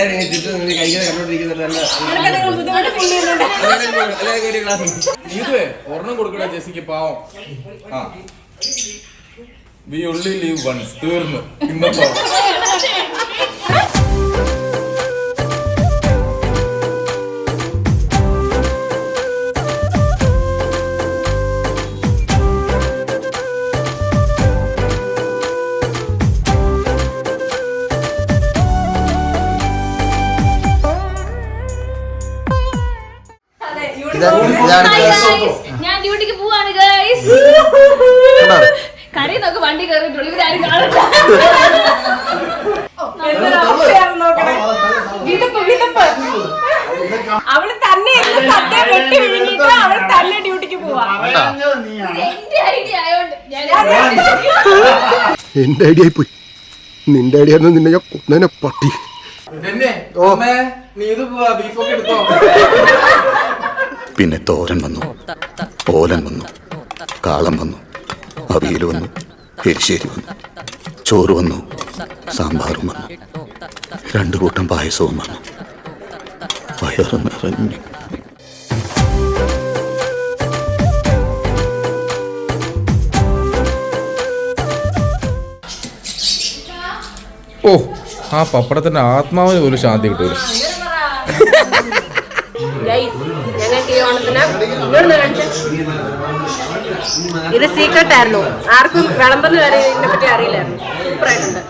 എല്ലാരും കഴിക്കുന്ന കണ്ടോണ്ടിരിക്കുന്നുണ്ട്. ഇതുവേ ഒരെണ്ണം കൊടുക്കണ ജെസിക്ക് പാവം. ആ വി only live once. തീർന്നു ഇന്നപ്പോ. ഞാൻ ഡ്യൂട്ടിക്ക് പോവാണ് ഗൈസ്. കരയുന്നൊക്കെ വണ്ടി കയറിയിട്ടുള്ളൂ. ഇവരാരും കാണില്ല. അവള് തന്നെ അവള് തന്നെ ഡ്യൂട്ടിക്ക് പോവാ. എന്റെ ഐഡിയ ആയോണ്ട് എന്റെ ഐഡിയ ആയി പോയി. നിന്റെ ഐഡിയ നിന്നെ ഞാൻ കൊന്നേനെ പട്ടി. പിന്നെ തോരൻ വന്നു, ഓലൻ വന്നു, കാളം വന്നു, അവിയൽ വന്നു, എരിശ്ശേരി വന്നു, ചോറ് വന്നു, സാമ്പാറും വന്നു, 2 കൂട്ടം പായസവും വന്നു. വയറ് നിറഞ്ഞു. ഓ, ആ പപ്പടത്തിന്റെ ആത്മാവിന് പോലും ശാന്തി കിട്ടൂല. ഞങ്ങൾക്ക് ഈ ഓണത്തിന് ഇത് സീക്രട്ട് ആയിരുന്നു. ആർക്കും വിളമ്പെന്ന് വരെ ഇതിനെ പറ്റി അറിയില്ലായിരുന്നു. സൂപ്പറായിട്ടുണ്ട്.